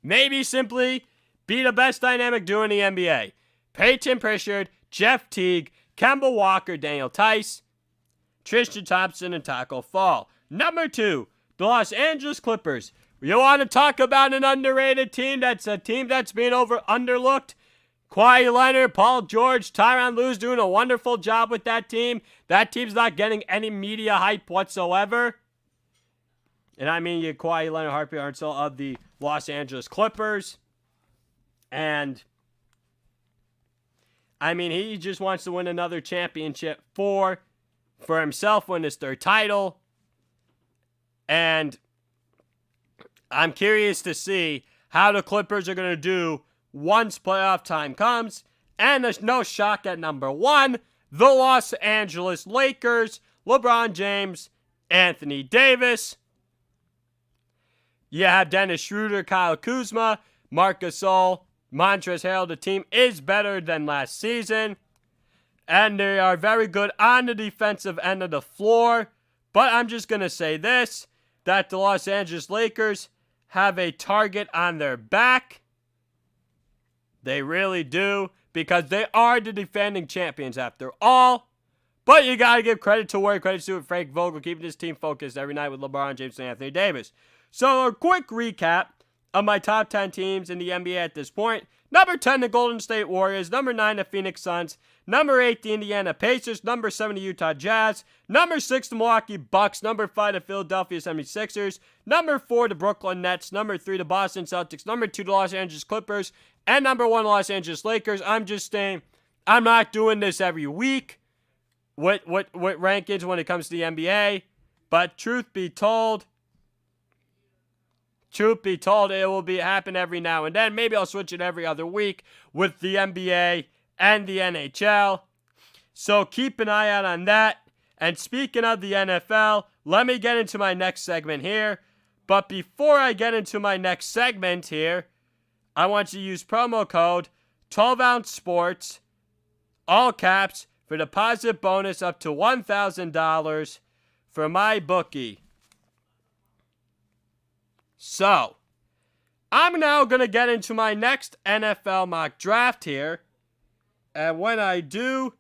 Maybe simply be the best dynamic duo in the NBA. Peyton Pritchard, Jeff Teague, Kemba Walker, Daniel Tice, Tristan Thompson, and Taco Fall. Number 2, the Los Angeles Clippers. You want to talk about an underrated team? That's a team that's being underlooked. Kawhi Leonard, Paul George, Tyronn Lue's doing a wonderful job with that team. That team's not getting any media hype whatsoever. And I mean, you Kawhi Leonard, Harvey Arnsel of the Los Angeles Clippers. And I mean, he just wants to win another championship for himself, win his 3rd title. And I'm curious to see how the Clippers are going to do once playoff time comes. And there's no shock at number 1, the Los Angeles Lakers, LeBron James, Anthony Davis. You have Dennis Schroeder, Kyle Kuzma, Marc Gasol, Montrezl Harrell. The team is better than last season. And they are very good on the defensive end of the floor. But I'm just going to say this, that the Los Angeles Lakers have a target on their back. They really do, because they are the defending champions after all. But you got to give credit to where credit's due with Frank Vogel, keeping his team focused every night with LeBron James and Anthony Davis. So a quick recap of my top 10 teams in the NBA at this point. Number 10, the Golden State Warriors. Number 9, the Phoenix Suns. Number 8, the Indiana Pacers. Number 7, the Utah Jazz. Number 6, the Milwaukee Bucks. Number 5, the Philadelphia 76ers. Number 4, the Brooklyn Nets. Number 3, the Boston Celtics. Number 2, the Los Angeles Clippers. And number 1, the Los Angeles Lakers. I'm just saying, I'm not doing this every week with rankings when it comes to the NBA. But truth be told, it will happen every now and then. Maybe I'll switch it every other week with the NBA and the NHL. So keep an eye out on that. And speaking of the NFL, let me get into my next segment here. But before I get into my next segment here, I want you to use promo code 12ounce sports, all caps, for deposit bonus up to $1,000 for my bookie. So, I'm now going to get into my next NFL mock draft here. And when I do,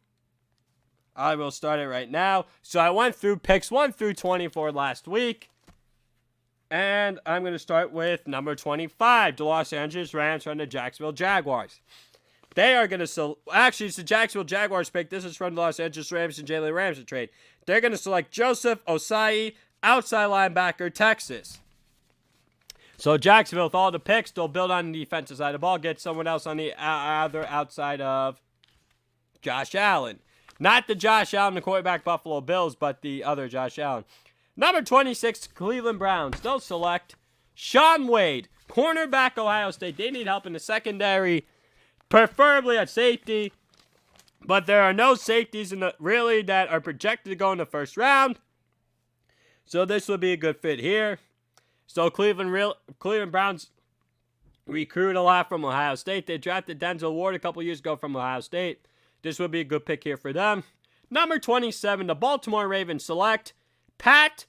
I will start it right now. So I went through picks 1 through 24 last week. And I'm going to start with number 25, the Los Angeles Rams from the Jacksonville Jaguars. They are going to actually, it's the Jacksonville Jaguars pick. This is from the Los Angeles Rams and Jalen Ramsey trade. They're going to select Joseph Osai, outside linebacker, Texas. So Jacksonville, with all the picks, they'll build on the defensive side of the ball, get someone else on the other outside of Josh Allen. Not the Josh Allen, the quarterback Buffalo Bills, but the other Josh Allen. Number 26, Cleveland Browns. They'll select Shaun Wade, cornerback, Ohio State. They need help in the secondary, preferably at safety. But there are no safeties really that are projected to go in the first round. So this would be a good fit here. So Cleveland Browns recruit a lot from Ohio State. They drafted Denzel Ward a couple years ago from Ohio State. This would be a good pick here for them. Number 27, the Baltimore Ravens select Pat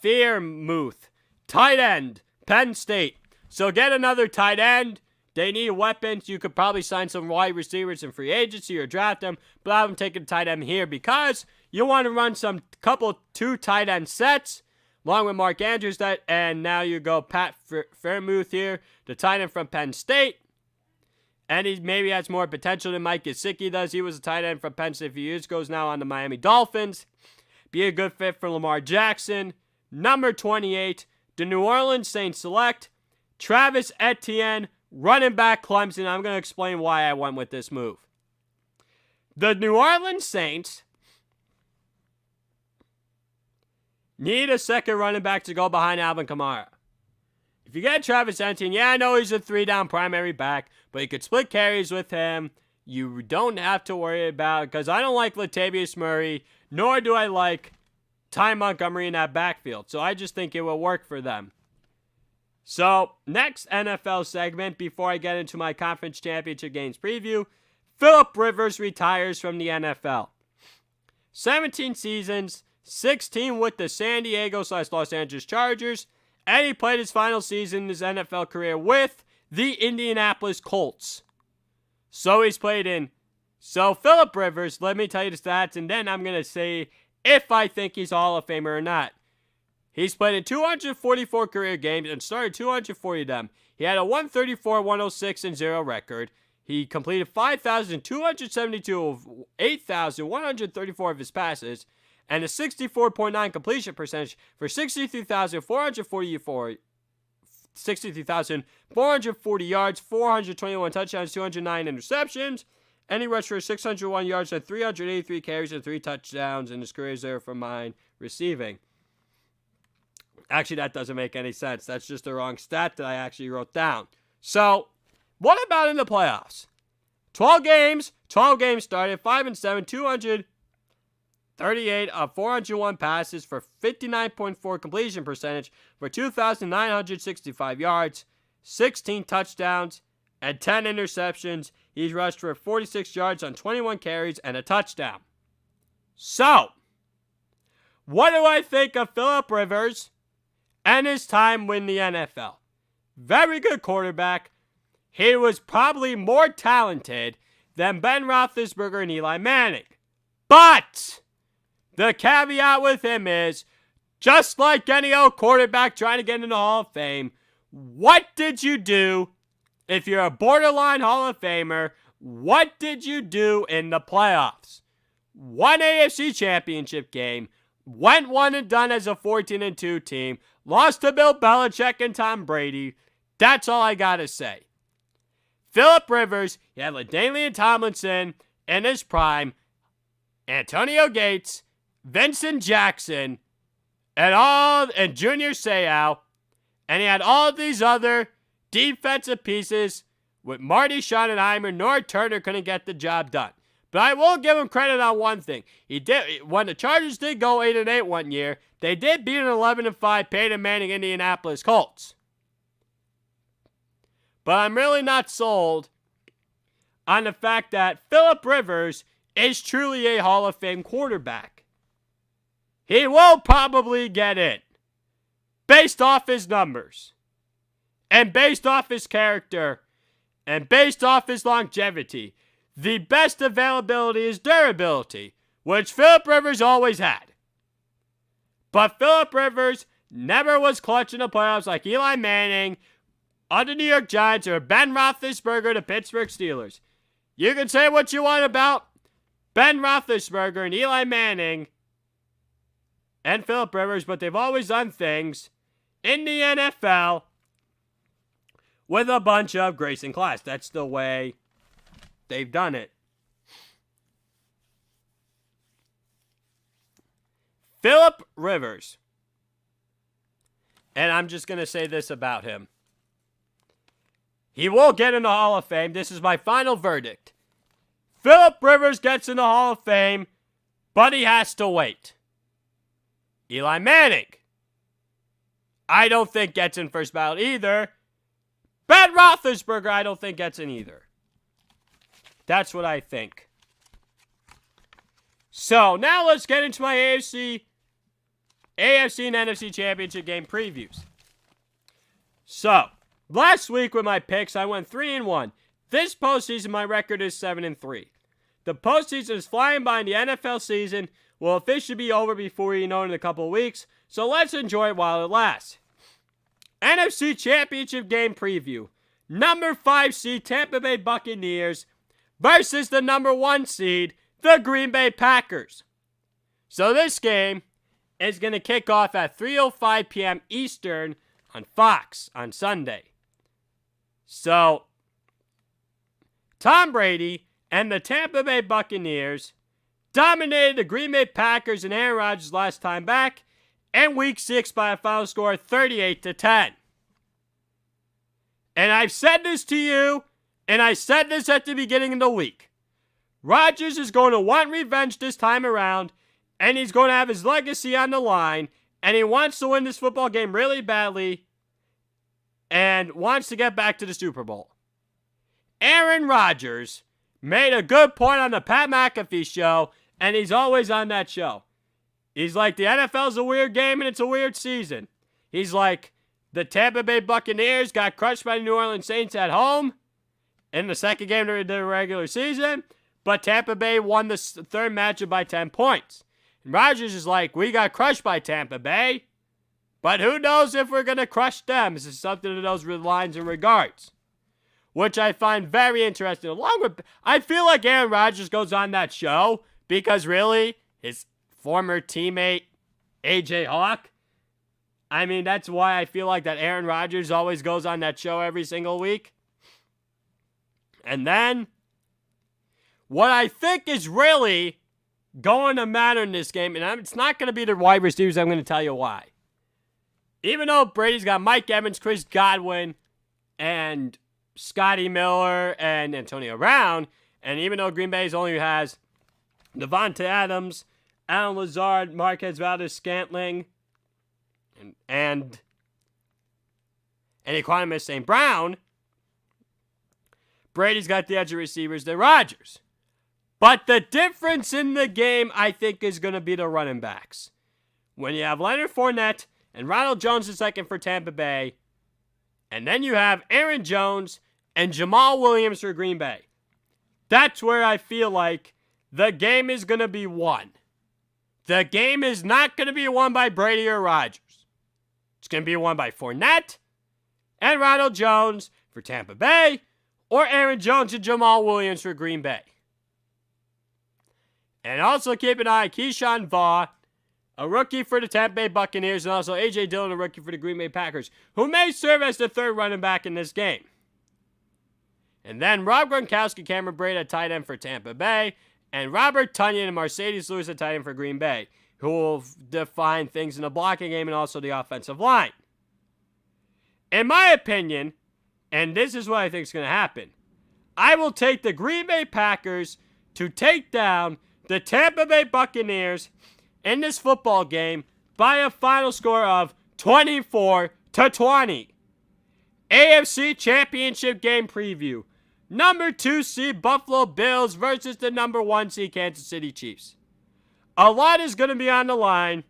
Freiermuth, tight end, Penn State. So get another tight end. They need weapons. You could probably sign some wide receivers in free agency or draft them, but I'm taking a tight end here because you want to run two tight end sets along with Mark Andrews, and now you go Pat Freiermuth here, the tight end from Penn State. And he maybe has more potential than Mike Gesicki does. He was a tight end from Penn State a few years ago, now on the Miami Dolphins. Be a good fit for Lamar Jackson. Number 28, the New Orleans Saints select Travis Etienne, running back, Clemson. I'm going to explain why I went with this move. The New Orleans Saints need a second running back to go behind Alvin Kamara. If you get Travis Etienne, yeah, I know he's a 3-down primary back, but you could split carries with him. You don't have to worry about it, because I don't like Latavius Murray, nor do I like Ty Montgomery in that backfield. So I just think it will work for them. So, next NFL segment before I get into my conference championship games preview, Phillip Rivers retires from the NFL. 17 seasons, 16 with the San Diego/Los Angeles Chargers, and he played his final season in his NFL career with the Indianapolis Colts. So Phillip Rivers, let me tell you the stats, and then I'm going to say if I think he's a Hall of Famer or not. He's played in 244 career games and started 240 of them. He had a 134, 106, and 0 record. He completed 5,272 of 8,134 of his passes, and a 64.9 completion percentage for 63,440 yards, 421 touchdowns, 209 interceptions, and he rushed for 601 yards and 383 carries and 3 touchdowns in his career as 0 from mine receiving. Actually, that doesn't make any sense. That's just the wrong stat that I actually wrote down. So, what about in the playoffs? 12 games started, 5-7, 238 of 401 passes for 59.4 completion percentage for 2,965 yards, 16 touchdowns, and 10 interceptions. He's rushed for 46 yards on 21 carries and a touchdown. So, what do I think of Phillip Rivers and his time in the NFL? Very good quarterback. He was probably more talented than Ben Roethlisberger and Eli Manning. But the caveat with him is, just like any old quarterback trying to get into the Hall of Fame, what did you do if you're a borderline Hall of Famer? What did you do in the playoffs? Won AFC Championship game, went 1-done as a 14-2 team, lost to Bill Belichick and Tom Brady. That's all I gotta say. Phillip Rivers, he had LaDainian Tomlinson in his prime, Antonio Gates, Vincent Jackson, and Junior Seau, and he had all these other defensive pieces with Marty Schottenheimer. Nor Turner couldn't get the job done. But I will give him credit on one thing. When the Chargers did go 8-8 one year, they did beat an 11-5 Peyton Manning Indianapolis Colts. But I'm really not sold on the fact that Phillip Rivers is truly a Hall of Fame quarterback. He will probably get in, based off his numbers, and based off his character, and based off his longevity. The best availability is durability, which Phillip Rivers always had. But Phillip Rivers never was clutch in the playoffs like Eli Manning on the New York Giants or Ben Roethlisberger, the Pittsburgh Steelers. You can say what you want about Ben Roethlisberger and Eli Manning and Phillip Rivers, but they've always done things in the NFL with a bunch of grace and class. That's the way they've done it. Phillip Rivers. And I'm just going to say this about him. He will get in the Hall of Fame. This is my final verdict. Phillip Rivers gets in the Hall of Fame, but he has to wait. Eli Manning, I don't think gets in first ballot either. Ben Roethlisberger, I don't think gets in either. That's what I think. So, now let's get into my AFC and NFC Championship game previews. So, last week with my picks, I went 3-1. This postseason, my record is 7-3. The postseason is flying by, and the NFL season will officially be over before you know it in a couple of weeks, so let's enjoy it while it lasts. NFC Championship game preview. Number 5 seed Tampa Bay Buccaneers versus the number 1 seed, the Green Bay Packers. So this game is going to kick off at 3:05 p.m. Eastern on Fox on Sunday. So, Tom Brady and the Tampa Bay Buccaneers dominated the Green Bay Packers and Aaron Rodgers last time back in Week 6 by a final score of 38-10. And I've said this to you, and I said this at the beginning of the week. Rodgers is going to want revenge this time around, and he's going to have his legacy on the line, and he wants to win this football game really badly. and wants to get back to the Super Bowl. Aaron Rodgers made a good point on the Pat McAfee show, and he's always on that show. He's like, the NFL's a weird game and it's a weird season. He's like, the Tampa Bay Buccaneers got crushed by the New Orleans Saints at home in the second game of the regular season, but Tampa Bay won the third matchup by 10 points. And Rodgers is like, we got crushed by Tampa Bay, but who knows if we're going to crush them? This is something to those lines and regards, which I find very interesting. Along with, I feel like Aaron Rodgers goes on that show because really, his former teammate, A.J. Hawk, I mean, that's why I feel like that Aaron Rodgers always goes on that show every single week. And then, what I think is really going to matter in this game, and it's not going to be the wide receivers, I'm going to tell you why. Even though Brady's got Mike Evans, Chris Godwin, and Scotty Miller, and Antonio Brown, and even though Green Bay only has Devontae Adams, Alan Lazard, Marquez Valdez-Scantling, and Equanimous St. Brown, Brady's got the edge of receivers than Rodgers. But the difference in the game, I think, is going to be the running backs. When you have Leonard Fournette and Ronald Jones II for Tampa Bay, and then you have Aaron Jones and Jamal Williams for Green Bay, that's where I feel like the game is going to be won. The game is not going to be won by Brady or Rodgers. It's going to be won by Fournette and Ronald Jones for Tampa Bay, or Aaron Jones and Jamal Williams for Green Bay. And also keep an eye on Keyshawn Vaughn, a rookie for the Tampa Bay Buccaneers, and also A.J. Dillon, a rookie for the Green Bay Packers, who may serve as the third running back in this game. And then Rob Gronkowski, Cameron Brate at tight end for Tampa Bay, and Robert Tonyan and Mercedes Lewis at tight end for Green Bay, who will define things in the blocking game and also the offensive line. In my opinion, and this is what I think is going to happen, I will take the Green Bay Packers to take down the Tampa Bay Buccaneers in this football game by a final score of 24-20. AFC Championship game preview. Number 2 seed Buffalo Bills versus the number 1 seed Kansas City Chiefs. A lot is going to be on the line,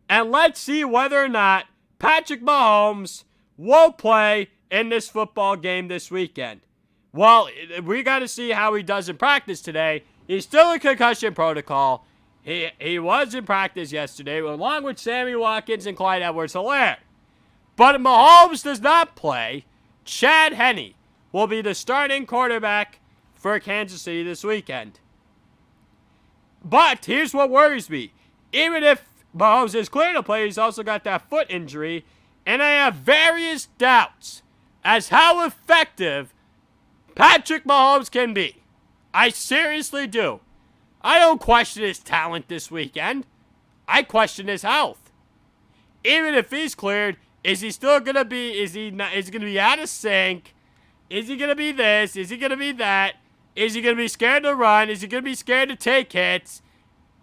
and let's see whether or not Patrick Mahomes will play in this football game this weekend. Well, we got to see how he does in practice today. He's still in concussion protocol. He was in practice yesterday, along with Sammy Watkins and Clyde Edwards-Helaire. But if Mahomes does not play, Chad Henne will be the starting quarterback for Kansas City this weekend. But here's what worries me. Even if Mahomes is clear to play, he's also got that foot injury, and I have various doubts as how effective Patrick Mahomes can be. I seriously do. I don't question his talent this weekend. I question his health. Even if he's cleared, is he still going to be, is he going to be out of sync? Is he going to be this? Is he going to be that? Is he going to be scared to run? Is he going to be scared to take hits?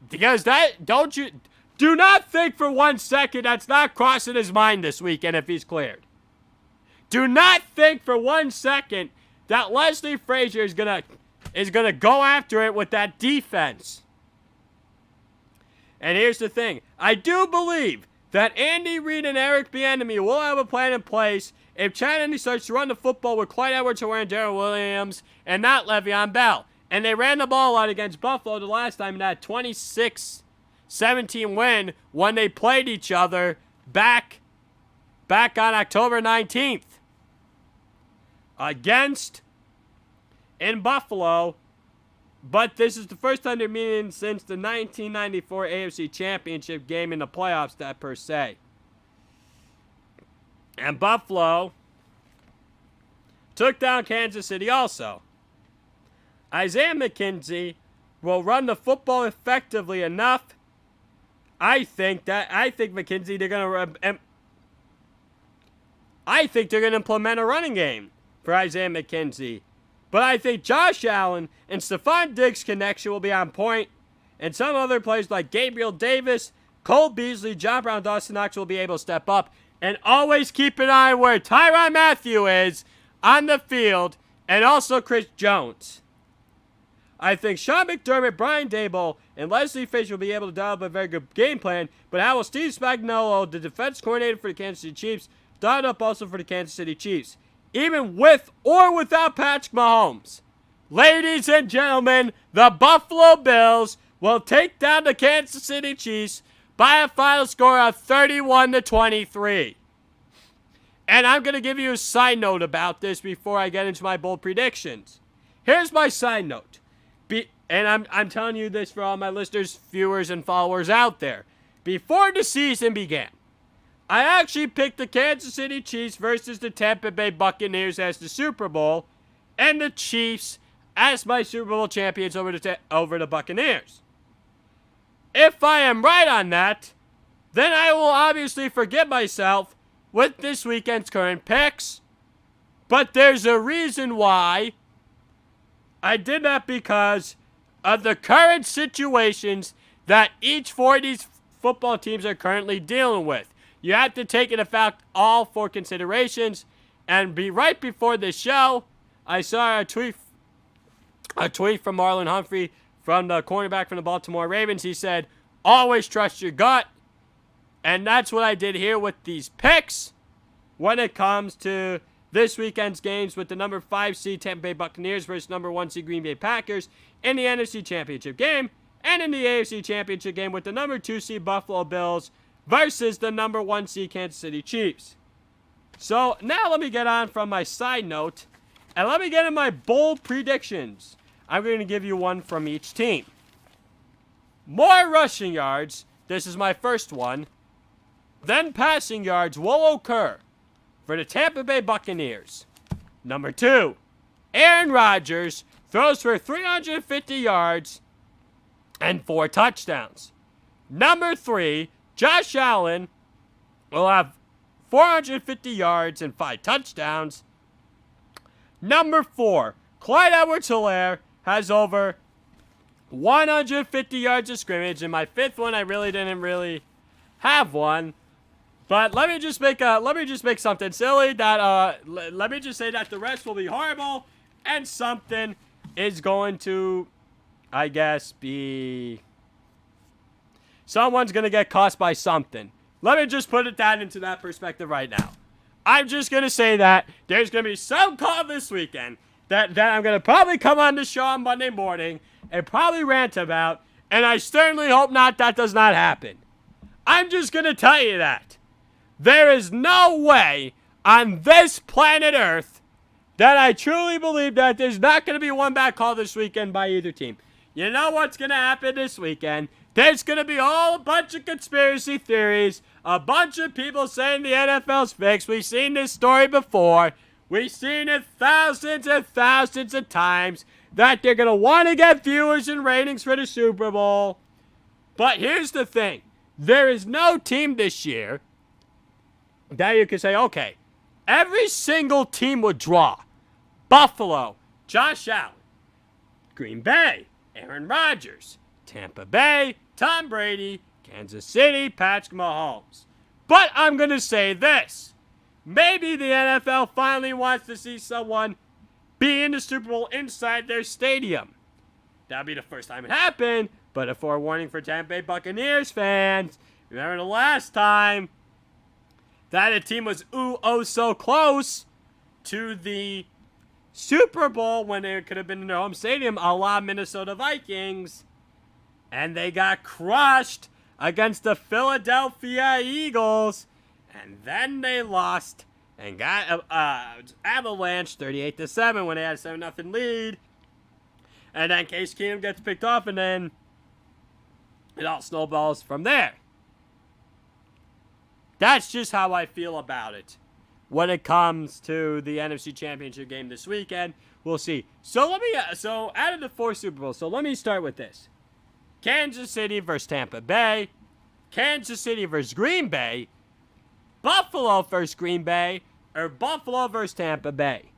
Because do not think for 1 second that's not crossing his mind this weekend if he's cleared. Do not think for 1 second that Leslie Frazier is going to go after it with that defense. And here's the thing. I do believe that Andy Reid and Eric Bieniemy will have a plan in place if Chad Henne starts to run the football with Clyde Edwards-Helaire and Darrell Williams and not Le'Veon Bell. And they ran the ball out against Buffalo the last time in that 26-17 win when they played each other back on October 19th in Buffalo. But this is the first time they're meeting since the 1994 AFC Championship game in the playoffs, that per se. And Buffalo took down Kansas City also. Isaiah McKenzie will run the football effectively enough. I think McKenzie, they're going to implement a running game for Isaiah McKenzie. But I think Josh Allen and Stephon Diggs' connection will be on point. And some other players like Gabriel Davis, Cole Beasley, John Brown, Dawson Knox will be able to step up. And always keep an eye where Tyrann Mathieu is on the field, and also Chris Jones. I think Sean McDermott, Brian Daboll, and Leslie Fish will be able to develop a very good game plan, but how will Steve Spagnuolo, the defense coordinator for the Kansas City Chiefs, dial up also for the Kansas City Chiefs, even with or without Patrick Mahomes? Ladies and gentlemen, the Buffalo Bills will take down the Kansas City Chiefs by a final score of 31-23. And I'm going to give you a side note about this before I get into my bold predictions. Here's my side note. And I'm telling you this for all my listeners, viewers, and followers out there. Before the season began, I actually picked the Kansas City Chiefs versus the Tampa Bay Buccaneers as the Super Bowl, and the Chiefs as my Super Bowl champions over the Buccaneers. If I am right on that, then I will obviously forgive myself with this weekend's current picks. But there's a reason why I did that, because of the current situations that each four of these football teams are currently dealing with. You have to take into fact all four considerations. And right before the show, I saw a tweet from Marlon Humphrey, from the cornerback from the Baltimore Ravens. He said, always trust your gut. And that's what I did here with these picks when it comes to this weekend's games, with the number 5 seed Tampa Bay Buccaneers versus number 1 seed Green Bay Packers in the NFC Championship game, and in the AFC Championship game with the number 2 seed Buffalo Bills versus the number 1 seed Kansas City Chiefs. So now let me get on from my side note, and let me get in my bold predictions. I'm going to give you one from each team. More rushing yards, this is my first one, than passing yards will occur for the Tampa Bay Buccaneers. Number 2, Aaron Rodgers throws for 350 yards and 4 touchdowns. Number 3, Josh Allen will have 450 yards and 5 touchdowns. Number 4, Clyde Edwards-Helaire has over 150 yards of scrimmage. And my 5th one, I really didn't have one. But let me just make something silly that let me just say that the rest will be horrible, and something is going to, I guess, be, someone's going to get cost by something. Let me just put that into that perspective right now. I'm just going to say that there's going to be some call this weekend that I'm going to probably come on the show on Monday morning and probably rant about, and I certainly hope that does not happen. I'm just going to tell you that there is no way on this planet Earth that I truly believe that there's not going to be one bad call this weekend by either team. You know what's going to happen this weekend? There's going to be a bunch of conspiracy theories, a bunch of people saying the NFL's fixed. We've seen this story before. We've seen it thousands and thousands of times, that they're going to want to get viewers and ratings for the Super Bowl. But here's the thing. There is no team this year that you can say, okay, every single team would draw. Buffalo, Josh Allen. Green Bay, Aaron Rodgers. Tampa Bay, Tom Brady. Kansas City, Patrick Mahomes. But I'm going to say this. Maybe the NFL finally wants to see someone be in the Super Bowl inside their stadium. That'll be the first time it happened, but a forewarning for Tampa Bay Buccaneers fans. Remember the last time that a team was so close to the Super Bowl when they could have been in their home stadium, a la Minnesota Vikings, and they got crushed against the Philadelphia Eagles, and then they lost and got avalanche 38-7 when they had a 7-0 lead, and then Case Keenum gets picked off, and then it all snowballs from there. That's just how I feel about it when it comes to the NFC Championship game this weekend. We'll see. So out of the 4 Super Bowls, so let me start with this. Kansas City versus Tampa Bay, Kansas City versus Green Bay, Buffalo versus Green Bay, or Buffalo versus Tampa Bay.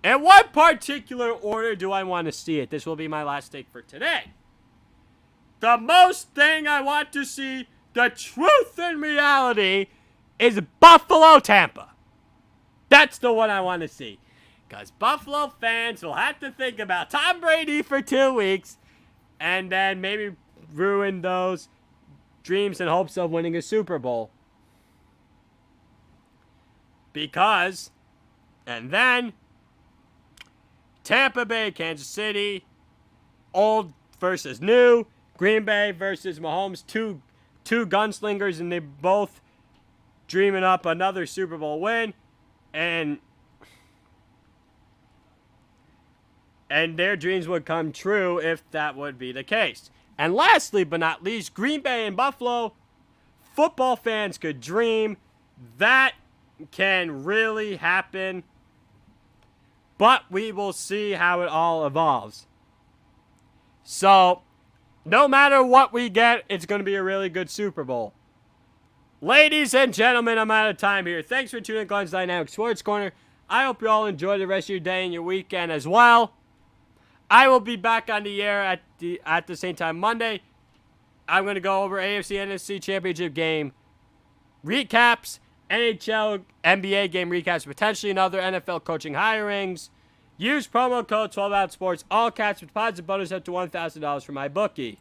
In what particular order do I want to see it? This will be my last take for today. The most thing I want to see, the truth and reality, is Buffalo Tampa. That's the one I want to see. Because Buffalo fans will have to think about Tom Brady for 2 weeks and then maybe ruin those dreams and hopes of winning a Super Bowl. And then Tampa Bay, Kansas City, old versus new, Green Bay versus Mahomes, two gunslingers, and they both dreaming up another Super Bowl win, and their dreams would come true if that would be the case. And lastly but not least, Green Bay and Buffalo, football fans could dream. That can really happen, but we will see how it all evolves. So, no matter what we get, it's going to be a really good Super Bowl. Ladies and gentlemen, I'm out of time here. Thanks for tuning in to Glenn's Dynamic Sports Corner. I hope you all enjoy the rest of your day and your weekend as well. I will be back on the air at the same time Monday. I'm going to go over AFC NFC Championship game recaps, NHL, NBA game recaps, potentially another NFL coaching hirings. Use promo code 12OutSports, all caps with deposit bonus up to $1,000 for my bookie.